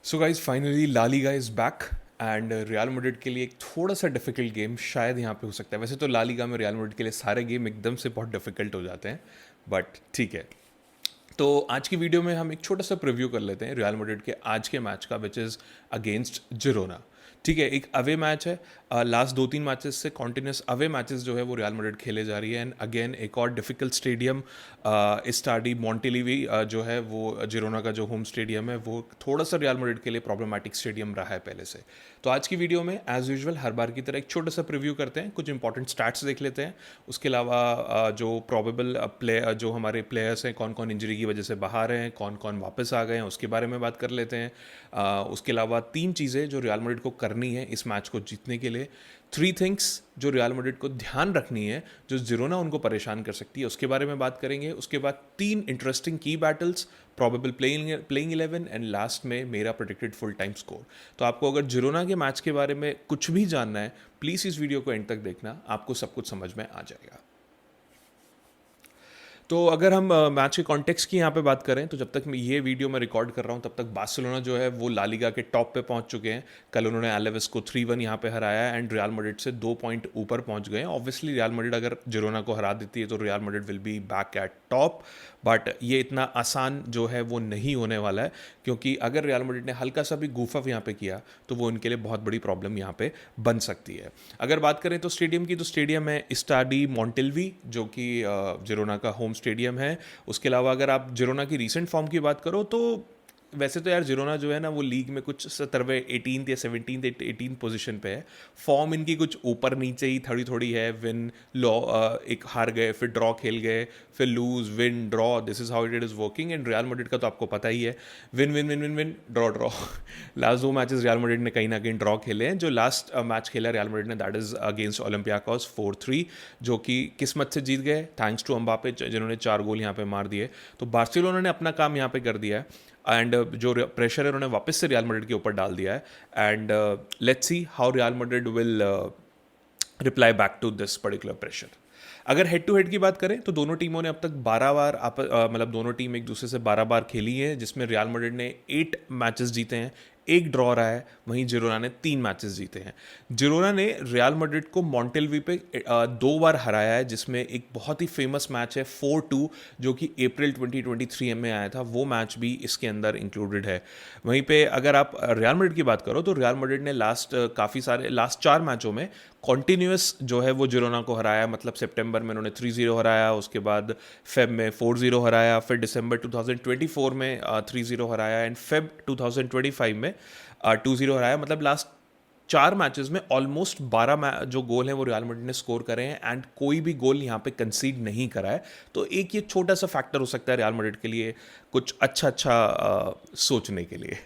So guys finally La Liga is back and Real Madrid के लिए एक थोड़ा सा डिफिकल्ट गेम शायद यहाँ पे हो सकता है। वैसे तो ला लीगा में रियल मैड्रिड के लिए सारे गेम एकदम से बहुत डिफिकल्ट हो जाते हैं, बट ठीक है। तो आज की वीडियो में हम एक छोटा सा प्रीव्यू कर लेते हैं रियल मैड्रिड के आज के मैच का, विच इज़ अगेंस्ट जिरोना। ठीक है, एक अवे मैच है। लास्ट 2-3 मैचेस से कॉन्टिन्यूस अवे मैचेस जो है वो रियल मैड्रिड खेले जा रही है। एंड अगेन एक और डिफिकल्ट स्टेडियम स्टाडी मॉन्टेलीवी जो है वो जिरोना का जो होम स्टेडियम है वो थोड़ा सा रियल मैड्रिड के लिए प्रॉब्लमेटिक स्टेडियम रहा है पहले से। तो आज की वीडियो में एज यूजुअल हर बार की तरह एक छोटा सा प्रीव्यू करते हैं, कुछ इंपॉर्टेंट स्टैट्स देख लेते हैं। उसके अलावा जो प्रॉबेबल प्ले जो हमारे प्लेयर्स हैं, कौन कौन इंजरी की वजह से बाहर हैं, कौन कौन वापस आ गए हैं, उसके बारे में बात कर लेते हैं। उसके अलावा 3 चीज़ें जो रियल मैड्रिड को करनी है इस मैच को जीतने के लिए, 3 थिंग्स जो रियल मैड्रिड को ध्यान रखनी है जो जिरोना उनको परेशान कर सकती है, उसके बारे में बात करेंगे। उसके बाद 3 इंटरेस्टिंग की battles, probable playing 11 and last में मेरा प्रेडिक्टेड फुल टाइम स्कोर। तो आपको अगर जिरोना के मैच के बारे में कुछ भी जानना है, प्लीज़ इस वीडियो को एंड तक देखना, आपको सब कुछ समझ में आ जाएगा। तो अगर हम मैच के कॉन्टेक्स्ट की यहाँ पे बात करें तो जब तक मैं ये वीडियो में रिकॉर्ड कर रहा हूँ तब तक बार्सिलोना जो है वो ला लीगा के टॉप पे पहुँच चुके हैं। कल उन्होंने एलेवेस को 3-1 यहाँ पे हराया एंड रियल मैड्रिड से 2 पॉइंट ऊपर पहुँच गए हैं। ऑब्वियसली रियल मैड्रिड अगर जिरोना को हरा देती है तो real Madrid will be back at top, but ये इतना आसान जो है वो नहीं होने वाला है, क्योंकि अगर रियल मैड्रिड ने हल्का सा भी गूफ अप यहाँ पे किया तो वो उनके लिए बहुत बड़ी प्रॉब्लम यहाँ पे बन सकती है। अगर बात करें तो स्टेडियम की, तो स्टेडियम है स्टाडी मॉन्टेलवी जो कि जिरोना का होम स्टेडियम है। उसके अलावा अगर आप जिरोना की रीसेंट फॉर्म की बात करो तो वैसे तो यार जिरोना जो है ना वो लीग में कुछ 17वें 18th या 17th 18th पोजीशन पे है। फॉर्म इनकी कुछ ऊपर नीचे ही थोड़ी थोड़ी है। विन लॉ, एक हार गए, फिर ड्रॉ खेल गए, फिर loose win draw, this is how it is working. And Real Madrid का तो आपको पता ही है, win win win win win draw draw. Last 2 matches real Madrid ने कहीं ना कहीं ड्रॉ खेले हैं। जो लास्ट मैच खेला रियल मैड्रिड ने दैट इज अगेंस्ट ओलंपियाकोस 4-3, जो कि किस्मत से जीत गए थैंक्स टू अम्बापे जिन्होंने 4 गोल यहाँ पे मार दिए। तो बार्सिलोना ने अपना काम यहाँ पे कर दिया है एंड जो प्रेशर है उन्होंने वापस से रियल मैड्रिड के ऊपर डाल दिया है। And let's see how Real Madrid will reply back to this particular pressure. अगर हेड टू हेड की बात करें तो दोनों टीमों ने अब तक 12 बार मतलब दोनों टीम एक दूसरे से 12 बार खेली है, जिसमें रियल मैड्रिड ने 8 मैचेस जीते हैं, 1 ड्रॉ रहा है। वहीं जिरोना ने 3 मैचेस जीते हैं। जिरोना ने रियल मैड्रिड को मॉन्टेलवी पे 2 बार हराया है, जिसमें एक बहुत ही फेमस मैच है 4-2 जो कि अप्रैल 2023 में आया था, वो मैच भी इसके अंदर इंक्लूडेड है। वहीं पे अगर आप रियल मैड्रिड की बात करो तो रियल मैड्रिड ने लास्ट 4 मैचों में कॉन्टिन्यूस जो है वो जिरोना को हराया। मतलब सितंबर में उन्होंने 3-0 हराया, उसके बाद फेब में 4-0 हराया, फिर दिसंबर 2024 में 3-0 हराया एंड फेब 2025 में 2-0 हराया। मतलब लास्ट 4 मैचेस में ऑलमोस्ट 12 जो गोल हैं वो रियल मैड्रिड ने स्कोर करे हैं एंड कोई भी गोल यहाँ पे कंसीड नहीं करा है। तो एक ये छोटा सा फैक्टर हो सकता है रियल मैड्रिड के लिए कुछ अच्छा सोचने के लिए।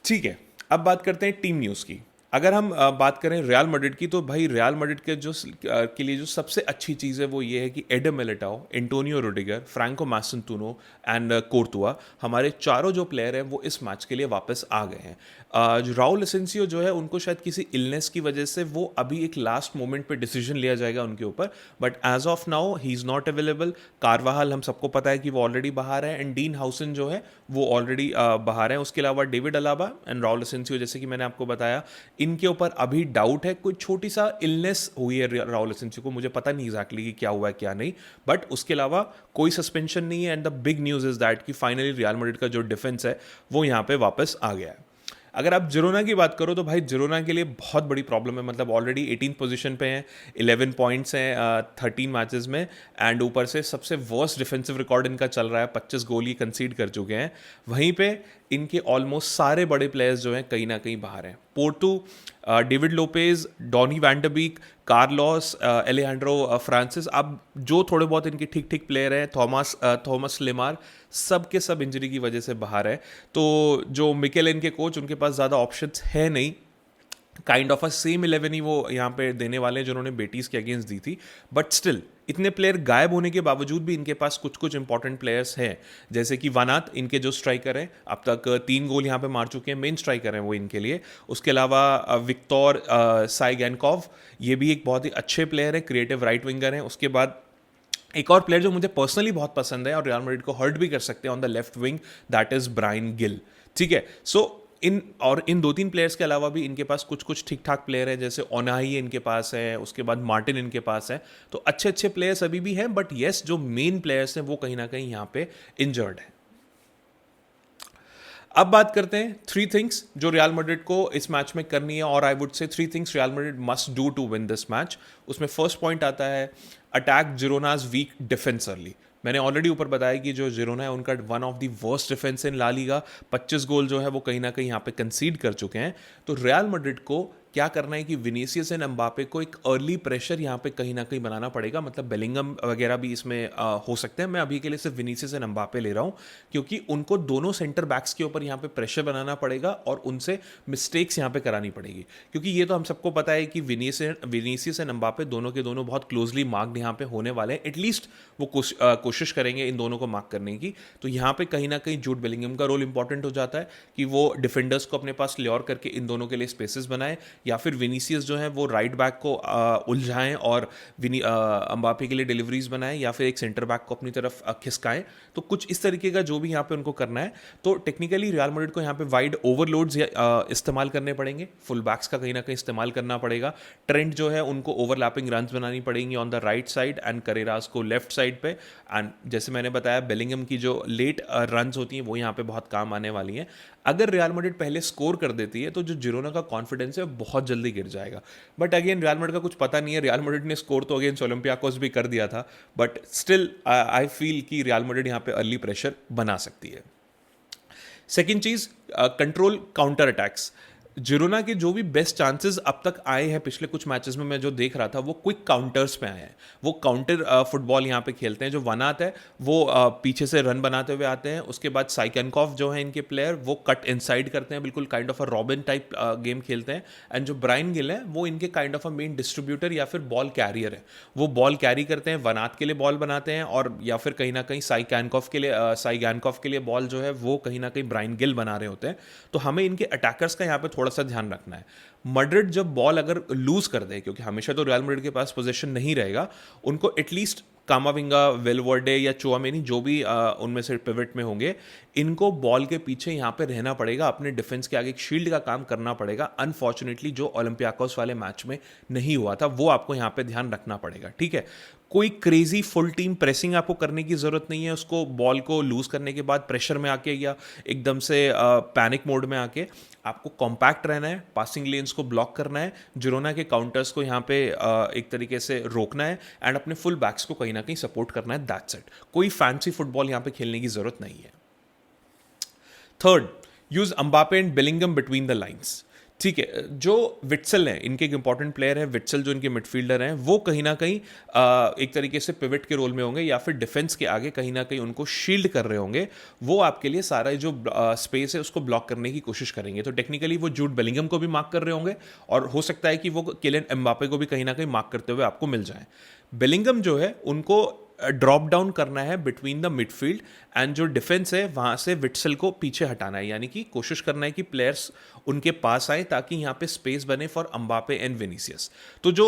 ठीक है, अब बात करते हैं टीम न्यूज़ की। अगर हम बात करें रियल मैड्रिड की तो भाई रियल मैड्रिड के लिए जो सबसे अच्छी चीज़ है वो ये है कि Adam Militao, Antonio Rudiger, Franco Mastantuono and Courtois, हमारे चारों जो प्लेयर हैं वो इस मैच के लिए वापस आ गए हैं। जो राउल एसेंसियो जो है उनको शायद किसी इलनेस की वजह से वो अभी एक लास्ट मोमेंट पे डिसीजन लिया जाएगा उनके ऊपर, but as of now he is not available. Carvajal हम सबको पता है कि वो ऑलरेडी बाहर है एंड डीन हाउसन जो है वो ऑलरेडी बाहर है। उसके अलावा डेविड अलाबा एंड राउल एसेंसियो, जैसे कि मैंने आपको बताया, इनके ऊपर अभी डाउट है। कोई छोटी सा इलनेस हुई है राउल एसेंसियो को, मुझे पता नहीं एग्जैक्टली कि क्या हुआ है क्या नहीं, बट उसके अलावा कोई सस्पेंशन नहीं है। And the big news is that कि फाइनली रियल मैड्रिड का जो डिफेंस है वो यहाँ पे वापस आ गया है। अगर आप जिरोना की बात करो तो भाई जिरोना के लिए बहुत बड़ी प्रॉब्लम है। मतलब ऑलरेडी 18 पोजीशन पे हैं, 11 पॉइंट्स हैं 13 मैचेस में एंड ऊपर से सबसे वर्स्ट डिफेंसिव रिकॉर्ड इनका चल रहा है, 25 गोल ही कंसीड कर चुके हैं। वहीं पे इनके ऑलमोस्ट सारे बड़े प्लेयर्स जो हैं कहीं ना कहीं बाहर हैं। Portu, David Lopez, Donny van de Beek, Carlos, Alejandro Frances, अब जो थोड़े बहुत इनके ठीक ठीक प्लेयर हैं, थॉमस लेमार, सब के सब इंजरी की वजह से बाहर है। तो जो मिकेल इनके कोच, उनके पास ज़्यादा ऑप्शंस है नहीं। काइंड ऑफ अ सेम 11 ही वो यहाँ पे देने वाले हैं जो उन्होंने बेटीज के अगेंस्ट दी थी, बट स्टिल इतने प्लेयर गायब होने के बावजूद भी इनके पास कुछ कुछ इंपॉर्टेंट प्लेयर्स हैं, जैसे कि वानात, इनके जो स्ट्राइकर हैं, अब तक 3 गोल यहाँ पे मार चुके हैं, मेन स्ट्राइकर हैं वो इनके लिए। उसके अलावा विक्टोर साइगैनकॉव, ये भी एक बहुत ही अच्छे प्लेयर है, क्रिएटिव राइट विंगर हैं। उसके बाद एक और प्लेयर जो मुझे पर्सनली बहुत पसंद है और रियल मैड्रिड को हर्ट भी कर सकते हैं on the left wing, that is Bryan Gil. ठीक है। इन 2-3 प्लेयर्स के अलावा भी इनके पास कुछ कुछ ठीक ठाक प्लेयर है, जैसे ओनाही इनके पास है, उसके बाद मार्टिन इनके पास है। तो अच्छे अच्छे प्लेयर्स अभी भी हैं, बट येस जो मेन प्लेयर्स हैं वो कहीं ना कहीं यहाँ पे इंजर्ड है। अब बात करते हैं 3 थिंग्स जो रियल मैड्रिड को इस मैच में करनी है, और आई would say 3 things Real Madrid must do to win this match. उसमें फर्स्ट पॉइंट आता है attack Girona's weak defence early. मैंने ऑलरेडी ऊपर बताया कि जो जिरोना है उनका one of the worst defence in La Liga, 25 goal जो है वो कहीं ना कहीं यहाँ पे कंसीड कर चुके हैं। तो रियल मैड्रिड को क्या करना है कि विनीसियस एंड एम्बापे को एक अर्ली प्रेशर यहाँ पे कहीं ना कहीं बनाना पड़ेगा। मतलब बेलिंगम वगैरह भी इसमें हो सकते हैं, मैं अभी के लिए सिर्फ विनीसियस एंड एम्बापे ले रहा हूँ, क्योंकि उनको दोनों सेंटर बैक्स के ऊपर यहाँ पे प्रेशर बनाना पड़ेगा और उनसे मिस्टेक्स यहाँ पे करानी पड़ेगी। क्योंकि ये तो हम सबको पता है कि विनीसियस एंड एम्बापे दोनों के दोनों बहुत क्लोजली मार्क्ड यहाँ पे होने वाले हैं। एटलीस्ट वो कोशिश करेंगे इन दोनों को मार्क करने की। तो यहाँ पे कहीं ना कहीं जूड बेलिंगम का रोल इंपॉर्टेंट हो जाता है कि वो डिफेंडर्स को अपने पास ल्योर करके इन दोनों के लिए स्पेसेस बनाए, या फिर विनीसियस जो है वो राइट बैक को उलझाएं और एम्बापे के लिए डिलीवरीज बनाएं, या फिर एक सेंटर बैक को अपनी तरफ खिसकाएं। तो कुछ इस तरीके का जो भी यहाँ पे उनको करना है। तो टेक्निकली रियल मैड्रिड को यहाँ पे वाइड ओवरलोड्स इस्तेमाल करने पड़ेंगे, फुल बैक्स का कहीं ना कहीं इस्तेमाल करना पड़ेगा। ट्रेंट जो है उनको ओवरलैपिंग रन्स बनानी पड़ेंगी on the right side and Carreras को लेफ्ट साइड पे। एंड जैसे मैंने बताया बेलिंगम की जो लेट रन्स होती हैं वो यहाँ पे बहुत काम आने वाली हैं। अगर रियल मैड्रिड पहले स्कोर कर देती है तो जो जिरोना का कॉन्फिडेंस है बहुत जल्दी गिर जाएगा। बट अगेन रियल मैड्रिड का कुछ पता नहीं है, रियल मैड्रिड ने स्कोर तो अगेंस्ट ओलंपियाकोस भी कर दिया था, बट स्टिल आई फील कि रियल मैड्रिड यहाँ पे अर्ली प्रेशर बना सकती है। सेकेंड चीज, कंट्रोल काउंटर अटैक्स। जिरोना के जो भी बेस्ट चांसेस अब तक आए हैं पिछले कुछ मैचेस में मैं जो देख रहा था वो क्विक काउंटर्स पे आए हैं। वो काउंटर फुटबॉल यहाँ पे खेलते हैं। जो वनात है वो पीछे से रन बनाते हुए आते हैं, उसके बाद साइकेनकॉफ जो है इनके प्लेयर वो कट इनसाइड करते हैं, बिल्कुल kind of a robin type game खेलते हैं। एंड जो ब्रायन गिल है वो इनके kind of a main distributor या फिर बॉल कैरियर है। वो बॉल कैरी करते हैं, वनात के लिए बॉल बनाते हैं, और या फिर कहीं ना कहीं साइगैनकॉफ के लिए बॉल जो है वो कहीं ना कहीं ब्रायन गिल बना रहे होते हैं। तो हमें इनके अटैकर्स का यहाँ पे थोड़ा सा ध्यान रखना है। मैड्रिड जब बॉल अगर लूज कर दे, क्योंकि हमेशा तो रियल मैड्रिड के पास पोजीशन नहीं रहेगा, उनको एटलीस्ट कामाविंगा, वेलवर्डे या चुआमेनी जो भी उनमें से पिवट में होंगे, इनको बॉल के पीछे यहाँ पे रहना पड़ेगा, अपने डिफेंस के आगे एक शील्ड का काम करना पड़ेगा। अनफॉर्चुनेटली जो ओलंपियाकोस वाले मैच में नहीं हुआ था वो आपको यहाँ पे ध्यान रखना पड़ेगा। ठीक है, कोई क्रेजी फुल टीम प्रेसिंग आपको करने की जरूरत नहीं है। उसको बॉल को लूज करने के बाद प्रेशर में आके या एकदम से पैनिक मोड में आके आपको कॉम्पैक्ट रहना है, पासिंग लेन्स को ब्लॉक करना है, जिरोना के काउंटर्स को यहाँ पे एक तरीके से रोकना है, एंड अपने फुल बैक्स को कहीं ना कहीं सपोर्ट करना है। That's it. कोई फैंसी फुटबॉल यहाँ पे खेलने की जरूरत नहीं है। Third, use Mbappe and Bellingham between the lines. ठीक है, जो विट्सल हैं इनके एक इंपॉर्टेंट प्लेयर है, विट्सल जो इनके मिडफील्डर हैं वो कहीं ना कहीं एक तरीके से पिवट के रोल में होंगे, या फिर डिफेंस के आगे कहीं ना कहीं उनको शील्ड कर रहे होंगे। वो आपके लिए सारा जो स्पेस है उसको ब्लॉक करने की कोशिश करेंगे। तो टेक्निकली वो जूड बेलिंगम को भी मार्क कर रहे होंगे, और हो सकता है कि वो किलियन एम्बापे को भी कहीं ना कहीं मार्क करते हुए आपको मिल जाए। बेलिंगम जो है उनको ड्रॉप डाउन करना है बिटवीन द मिडफील्ड, एंड जो डिफेंस है वहां से विट्सल को पीछे हटाना है, यानी कि कोशिश करना है कि प्लेयर्स उनके पास आए ताकि यहाँ पे स्पेस बने फॉर एम्बापे एंड विनीसियस। तो जो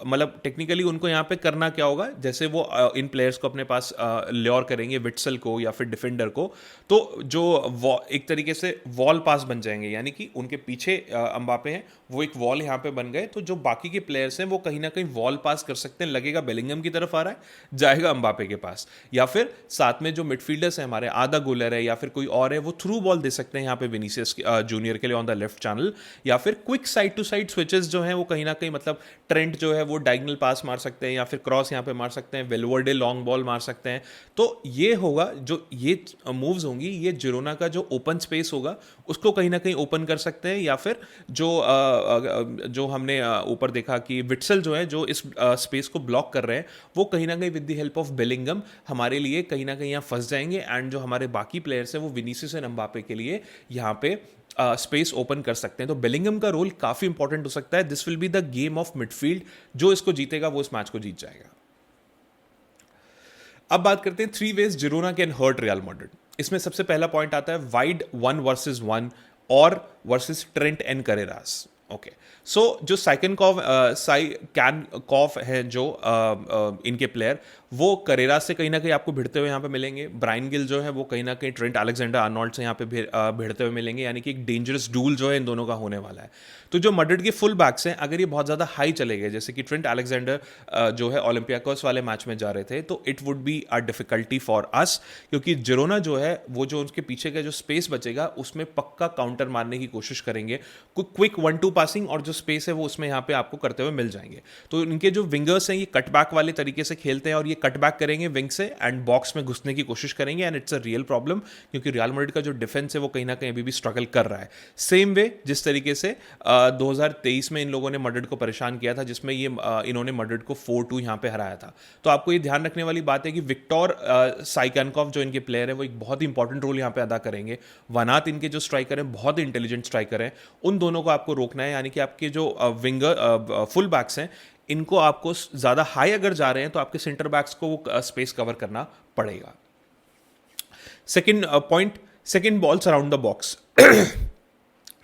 मतलब टेक्निकली उनको यहाँ पे करना क्या होगा, जैसे वो इन प्लेयर्स को अपने पास ल्योर करेंगे, विट्सल को या फिर डिफेंडर को, तो जो एक तरीके से वॉल पास बन जाएंगे, यानी कि उनके पीछे एम्बापे हैं, वो एक वॉल यहाँ पे बन गए। तो जो बाकी के प्लेयर्स हैं वो कहीं ना कहीं वॉल पास कर सकते हैं, लगेगा बेलिंगम की तरफ आ रहा है, जाएगा एम्बापे के पास, या फिर साथ में जो मिडफील्डर्स हैं हमारे, आधा गोलर है या फिर कोई और है, वो थ्रू बॉल दे सकते हैं यहाँ पे विनीसियस जूनियर के लिए ऑन द लेफ्ट चैनल, या फिर quick side to side switches जो हैं वो कहीं ना कहीं, मतलब ट्रेंट जो है वो डायगोनल पास मार सकते हैं या फिर क्रॉस यहाँ पे मार सकते हैं, वेलवर्डे लॉन्ग बॉल मार सकते हैं। तो ये होगा, जो ये मूव्स होंगी, ये जिरोना का जो ओपन स्पेस होगा उसको कहीं ना कहीं ओपन कर सकते हैं, या फिर जो हमने ऊपर देखा कि विट्सल जो है जो इस स्पेस को ब्लॉक कर रहे हैं, वो कहीं ना कहीं with the help of Bellingham हमारे लिए कहीं ना कहीं यहाँ फंस जाएंगे, एंड जो हमारे बाकी प्लेयर्स हैं वो विनीसियस एंड एम्बापे के लिए यहाँ पे स्पेस ओपन कर सकते हैं। तो बेलिंगम का रोल काफी इंपॉर्टेंट हो सकता है। This will be the game of midfield, जो इसको जीतेगा वो इस मैच को जीत जाएगा। अब बात करते हैं 3 ways Girona can hurt Real Madrid. इसमें सबसे पहला पॉइंट आता है वाइड 1 वर्सेस 1 और versus Trent and Carreras. Okay, so जो साइकेनकॉफ है जो इनके प्लेयर, वो करेरा से कहीं ना कहीं आपको भिड़ते हुए यहाँ पे मिलेंगे। ब्रायन गिल जो है वो कहीं ना कहीं ट्रेंट अलेक्जेंडर आर्नोल्ड से यहाँ पे भिड़ते हुए मिलेंगे, यानी कि एक डेंजरस डूल जो है इन दोनों का होने वाला है। तो जो मड्रिड के फुल बैक्स हैं, अगर ये बहुत ज़्यादा हाई चले गए, जैसे कि ट्रेंट अलेक्जेंडर जो है ओलंपियाकोस वाले मैच में जा रहे थे, तो it would be a difficulty for us, क्योंकि जिरोना जो है वो जो उसके पीछे का जो स्पेस बचेगा उसमें पक्का काउंटर मारने की कोशिश करेंगे। क्विक 1-2 पासिंग और जो स्पेस है वो उसमें यहाँ पे आपको करते हुए मिल जाएंगे। तो इनके जो विंगर्स हैं ये कटबैक वाले तरीके से खेलते हैं और ये कटबैक करेंगे विंग से एंड बॉक्स में घुसने की कोशिश करेंगे, and it's a real problem, क्योंकि रियल मैड्रिड का जो डिफेंस है वो कहीं ना कहीं अभी भी स्ट्रगल कर रहा है। सेम वे जिस तरीके से 2023 में इन लोगों ने मैड्रिड को परेशान किया था, जिसमें ये इन्होंने मैड्रिड को 4-2 यहाँ पे हराया था। तो आपको ये ध्यान रखने वाली बात है कि विक्टर साइकानकॉफ जो इनके प्लेयर है वो एक बहुत ही इंपॉर्टेंट रोल यहाँ पे अदा करेंगे। वनात इनके जो स्ट्राइकर हैं बहुत ही इंटेलिजेंट स्ट्राइकर हैं, उन दोनों को आपको रोकना है, यानी कि आपके जो विंगर फुल बैक्स हैं इनको आपको ज़्यादा हाई अगर जा रहे हैं तो आपके सेंटर बैक्स को वो स्पेस कवर करना पड़ेगा। Second point, second balls around the box.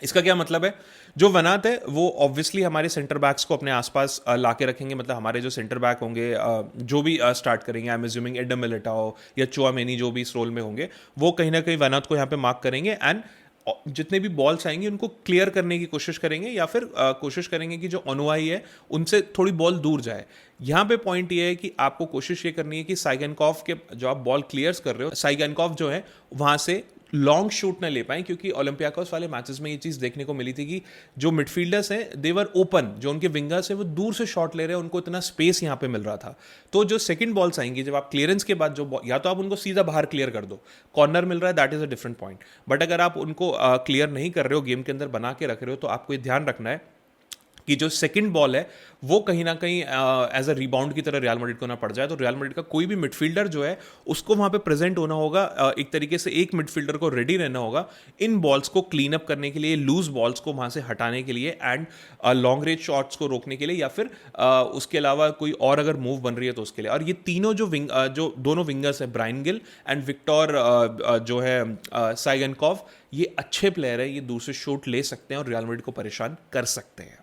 इसका क्या मतलब है? जो वनात है वो ऑब्वियसली हमारे सेंटर बैक्स को अपने आसपास ला के रखेंगे, मतलब हमारे जो सेंटर बैक होंगे जो भी स्टार्ट करेंगे, I am assuming Adam Militão या चुआमेनी जो भी इस रोल में होंगे, वो कहीं ना कहीं वनात को यहाँ पे मार्क करेंगे एंड जितने भी बॉल्स आएंगे उनको क्लियर करने की कोशिश करेंगे, या फिर कोशिश करेंगे कि जो अनुयायी है उनसे थोड़ी बॉल दूर जाए। यहाँ पे पॉइंट ये है कि आपको कोशिश ये करनी है कि साइगनकॉफ के जो आप बॉल क्लियर्स कर रहे हो, साइगनकॉफ जो है वहाँ से लॉन्ग शूट ना ले पाए, क्योंकि ओलंपियाकोस वाले मैचेस में ये चीज़ देखने को मिली थी कि जो मिडफील्डर्स हैं देवर ओपन, जो उनके विंगर्स हैं वो दूर से शॉट ले रहे हैं, उनको इतना स्पेस यहाँ पे मिल रहा था। तो जो सेकंड बॉल्स आएंगी जब आप क्लियरेंस के बाद जो या तो आप उनको सीधा बाहर क्लियर कर दो, कॉर्नर मिल रहा है that is a different point, but अगर आप उनको क्लियर नहीं कर रहे हो, गेम के अंदर बना के रख रहे हो, तो आपको ये ध्यान रखना है कि जो सेकंड बॉल है वो कहीं ना कहीं एज अ रिबाउंड की तरह रियल मैड्रिड को ना पड़ जाए। तो रियल मैड्रिड का कोई भी मिडफील्डर जो है उसको वहां पे प्रेजेंट होना होगा, एक तरीके से एक मिडफील्डर को रेडी रहना होगा इन बॉल्स को क्लीन अप करने के लिए, लूज बॉल्स को वहां से हटाने के लिए एंड लॉन्ग रेंज शॉट्स को रोकने के लिए, या फिर उसके अलावा कोई और अगर मूव बन रही है तो उसके लिए। और ये तीनों जो दोनों विंगर्स है, ब्रायन गिल एंड विक्टर जो है साइगनकॉफ, ये अच्छे प्लेयर है, ये दूसरे शॉट ले सकते हैं और रियल मैड्रिड को परेशान कर सकते हैं।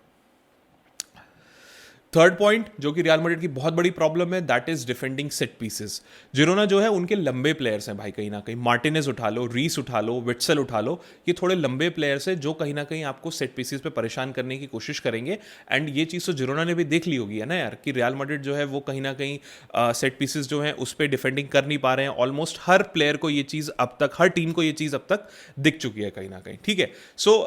थर्ड पॉइंट जो कि रियल मैड्रिड की बहुत बड़ी प्रॉब्लम है, that is defending set pieces. Girona जो है उनके लंबे प्लेयर्स हैं भाई, कहीं ना कहीं मार्टिनेज उठा लो, रीस उठा लो, विट्सल उठा लो, ये थोड़े लंबे प्लेयर्स हैं जो कहीं ना कहीं आपको सेट पीसेस पे परेशान करने की कोशिश करेंगे। एंड ये चीज़ तो जिरोना ने भी देख ली होगी है ना यार, कि रियल मैड्रिड जो है वो कहीं ना कहीं सेट पीसेस जो है उस पर डिफेंडिंग कर नहीं पा रहे हैं। ऑलमोस्ट हर प्लेयर को ये चीज़ अब तक, हर टीम को ये चीज़ अब तक दिख चुकी है कहीं ना कहीं, ठीक है। सो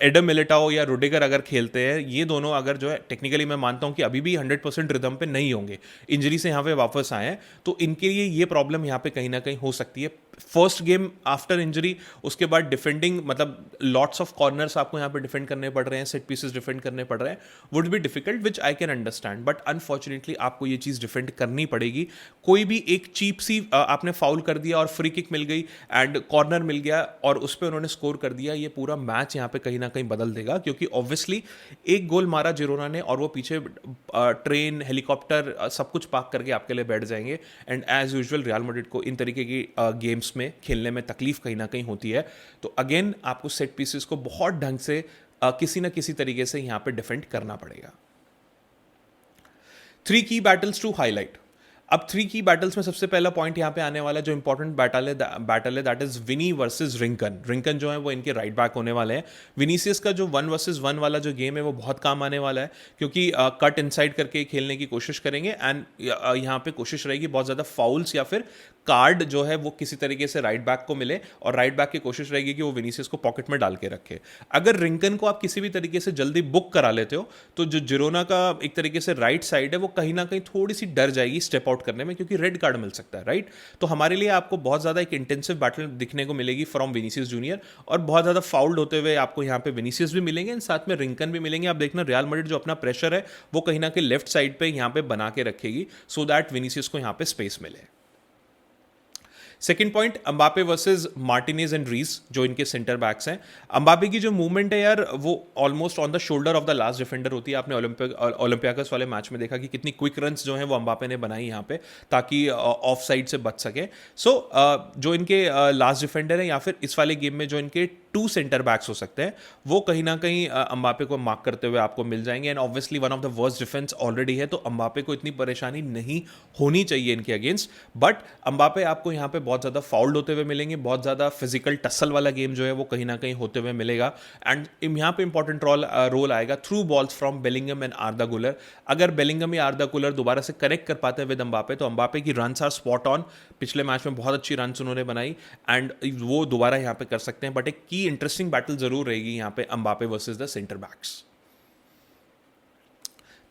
एडम मिलिटाओ या रुडिगर अगर खेलते हैं, ये दोनों अगर जो है, टेक्निकली मैं मानता हूँ कि अभी भी 100% रिदम पे नहीं होंगे, इंजरी से यहाँ पे वापस आए हैं, तो इनके लिए ये प्रॉब्लम यहाँ पे कहीं ना कहीं हो सकती है। फर्स्ट गेम आफ्टर इंजरी, उसके बाद डिफेंडिंग, मतलब लॉट्स ऑफ कॉर्नर्स आपको यहाँ पे डिफेंड करने पड़ रहे हैं, सेट पीसेस डिफेंड करने पड़ रहे हैं, would be difficult which I can understand, but unfortunately आपको ये चीज़ डिफेंड करनी पड़ेगी। कोई भी एक चीप सी आपने फाउल कर दिया और फ्री किक मिल गई एंड कॉर्नर मिल गया और उस पर उन्होंने स्कोर कर दिया, ये पूरा मैच यहाँ पे कहीं ना कहीं बदल देगा, क्योंकि ऑब्वियसली एक गोल मारा जिरोना ने और वो पीछे ट्रेन, हेलीकॉप्टर सब कुछ पार्क करके आपके लिए बैठ जाएंगे, and as usual Real Madrid को इन तरीके की गेम्स में खेलने में तकलीफ कहीं ना कहीं होती है। तो अगेन आपको सेट पीसेस को बहुत ढंग से किसी ना किसी तरीके से यहां पे डिफेंड करना पड़ेगा। 3 की बैटल्स टू हाईलाइट। अब 3 की बैटल्स में सबसे पहला पॉइंट यहाँ पे आने वाला है, जो इंपॉर्टेंट बैटल है दैट इज विनी वर्सेस रिंकन। रिंकन जो है वो इनके राइट बैक होने वाले हैं। विनीसियस का जो 1 वर्सेस 1 वाला जो गेम है वो बहुत काम आने वाला है, क्योंकि कट इनसाइड करके खेलने की कोशिश करेंगे एंड यहाँ पे कोशिश रहेगी बहुत ज़्यादा फाउल्स या फिर कार्ड जो है वो किसी तरीके से राइट बैक को मिले, और राइट बैक की कोशिश रहेगी कि वो विनीसियस को पॉकेट में डाल के रखे। अगर रिंकन को आप किसी भी तरीके से जल्दी बुक करा लेते हो तो जो जिरोना का एक तरीके से राइट साइड है वो कहीं ना कहीं थोड़ी सी डर जाएगी स्टेप आउट करने में, क्योंकि रेड कार्ड मिल सकता है, राइट। तो हमारे लिए आपको बहुत ज़्यादा एक इंटेंसिव बैटल दिखने को मिलेगी फ्रॉम विनीसियस जूनियर, और बहुत ज़्यादा फाउल्ड होते हुए आपको यहाँ पे विनीसियस भी मिलेंगे एंड साथ में रिंकन भी मिलेंगे। आप देखना रियल मैड्रिड जो अपना प्रेशर है वो कहीं ना कहीं लेफ्ट साइड पे यहाँ पे बना के रखेगी, सो दैट विनीसियस को यहाँ पे स्पेस मिले। Second point, Mbappe versus Martinez and Reis, जो इनके सेंटर बैक्स हैं। अंबापे की जो मूवमेंट है यार वो almost on the shoulder of the last defender होती है। आपने ओलंपियाकस वाले मैच में देखा कि कितनी क्विक रन्स जो हैं वो अंबापे ने बनाई यहाँ पे, ताकि ऑफ साइड से बच सके। सो जो इनके लास्ट डिफेंडर है, या फिर इस वाले गेम में जो इनके 2 सेंटर बैक्स हो सकते हैं, वो कहीं ना कहीं अम्बापे को मार्क करते हुए आपको मिल जाएंगे। And obviously one of the worst defence already है, तो अम्बापे को इतनी परेशानी नहीं होनी चाहिए इनके अगेंस्ट। बट अम्बापे आपको यहाँ पे बहुत ज़्यादा फाउल्ड होते हुए मिलेंगे, बहुत ज़्यादा फिजिकल टसल वाला गेम जो है वो कहीं ना कहीं होते हुए मिलेगा। एंड यहाँ पे इंपॉर्टेंट रोल आएगा through balls from Bellingham and आर्दा गुलर। अगर बेलिंगम या आर्दा गुलर दोबारा से कनेक्ट कर पाते हैं विद अम्बापे, तो अम्बापे की रन्स आर स्पॉट ऑन। पिछले मैच में बहुत अच्छी रन्स उन्होंने बनाई एंड वो दोबारा यहाँ पे कर सकते हैं। बट एक की इंटरेस्टिंग बैटल जरूर रहेगी यहाँ पे Mbappe versus the centre backs.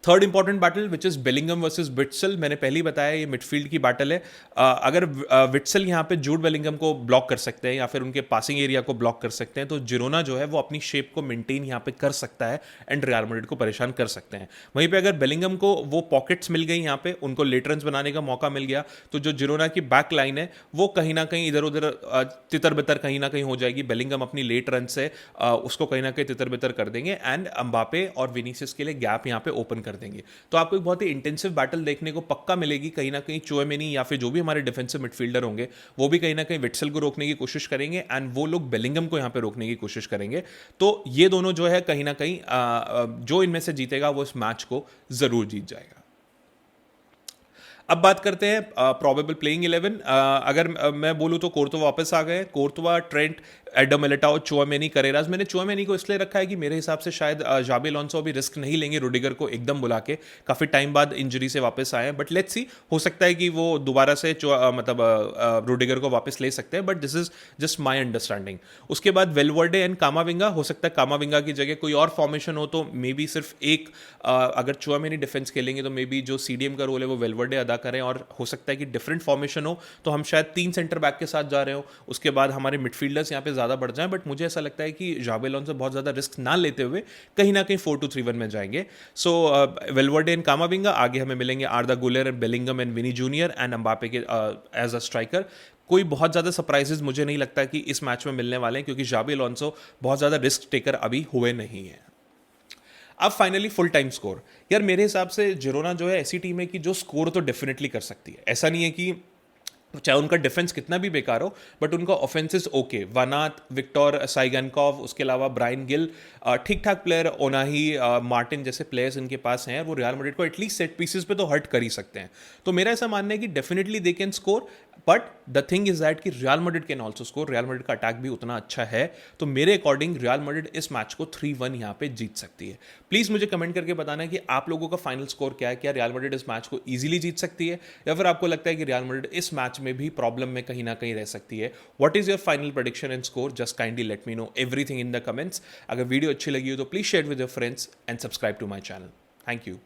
Third important battle which is Bellingham versus Witsel, मैंने पहले ही बताया ये मिडफील्ड की बैटल है। अगर विट्सल यहाँ पे जूड बेलिंगम को ब्लॉक कर सकते हैं या फिर उनके पासिंग एरिया को ब्लॉक कर सकते हैं, तो जिरोना जो है वो अपनी शेप को मेंटेन यहाँ पे कर सकता है एंड रियल मैड्रिड को परेशान कर सकते हैं। वहीं पे अगर बेलिंगम को वो पॉकेट्स मिल गई, यहाँ पे उनको लेट रन्स बनाने का मौका मिल गया, तो जो जिरोना की बैक लाइन है वो कहीं ना कहीं इधर उधर तितर बितर कहीं ना कहीं हो जाएगी। बेलिंगम अपनी लेट रन से उसको कहीं ना कहीं तितर बितर कर देंगे एंड अम्बापे और विनीसियस के लिए गैप यहाँ पे ओपन कर देंगे। तो आपको एक बहुत ही इंटेंसिव बैटल देखने को पक्का मिलेगी। कहीं ना कहीं चुएमेनी या फिर जो भी हमारे डिफेंसिव मिडफील्डर होंगे वो भी कहीं ना कहीं विट्सल को रोकने की कोशिश करेंगे एंड वो लोग बेलिंगम को यहाँ पे रोकने की कोशिश करेंगे। तो ये दोनों जो है कहीं ना कहीं जो इनमें से जीतेगा वो इस मैच को जरूर जीत जाएगा। अब बात करते हैं प्रोबेबल प्लेइंग 11। अगर मैं बोलूँ तो कोर्तोवा वापस आ गए। Courtois, Trent, Adam Militao, Tchouameni, Carreras. मैंने चुआमेनी को इसलिए रखा है कि मेरे हिसाब से शायद जाबी अलोंसो अभी रिस्क नहीं लेंगे रुडिगर को एकदम बुला के, काफ़ी टाइम बाद इंजरी से वापस आए हैं। बट लेट्स सी, हो सकता है कि वो दोबारा से रुडिगर को वापस ले सकते हैं, but this is just my understanding. उसके बाद वेलवर्डे एंड कामाविंगा, हो सकता है कामाविंगा की जगह कोई और फॉर्मेशन हो, तो मे बी सिर्फ एक अगर चुआमेनी डिफेंस खेलेंगे तो मे बी जो सीडीएम का रोल है वो वेलवर्डे अदा करें, और हो सकता है कि डिफरेंट फॉर्मेशन हो तो हम शायद 3 सेंटर बैक के साथ जा रहे हो, उसके बाद हमारे मिडफील्डर्स यहाँ पे ज़्यादा बढ़ जाएं। बट मुझे ऐसा लगता है कि जाबी अलोंसो बहुत ज़्यादा रिस्क ना लेते हुए कहीं ना कहीं 4-2-3-1 में जाएंगे। सो वेलवर्डे एंड कामाविंगा, आगे हमें मिलेंगे Arda Guler, Bellingham and Vini Junior and Mbappe के एज अ स्ट्राइकर। कोई बहुत ज़्यादा सरप्राइजेस मुझे नहीं लगता कि इस मैच में मिलने वाले हैं, क्योंकि जाबी अलोंसो बहुत ज़्यादा रिस्क टेकर अभी हुए नहीं है। अब फाइनली फुल टाइम स्कोर। यार मेरे हिसाब से जिरोना जो है ऐसी टीम है कि जो स्कोर तो डेफिनेटली कर सकती है। ऐसा नहीं है कि चाहे उनका डिफेंस कितना भी बेकार हो, बट उनका ऑफेंसेस ओके। वनात, विक्टर साइगनकॉव, उसके अलावा ब्रायन गिल, ठीक ठाक प्लेयर, ओनाही, मार्टिन जैसे प्लेयर्स इनके पास हैं, वो रियल मैड्रिड को एटलीस्ट सेट पीसेस पे तो हर्ट कर ही सकते हैं। तो मेरा ऐसा मानना है कि definitely they can score, but the thing is that कि Real Madrid can also score. Real Madrid का अटैक भी उतना अच्छा है, तो मेरे अकॉर्डिंग रियल मैड्रिड इस मैच को 3-1 यहाँ पे जीत सकती है। प्लीज़ मुझे कमेंट करके बताना है कि आप लोगों का फाइनल स्कोर क्या है। क्या रियल मैड्रिड इस मैच को ईजिली जीत सकती है, या फिर आपको लगता है कि रियल मैड्रिड इस मैच में भी प्रॉब्लम में कहीं ना कहीं रह सकती है? What is your final prediction and score? Just kindly let me know everything in the comments. अगर वीडियो अच्छी लगी हो तो please share with your friends and subscribe to my channel. Thank you.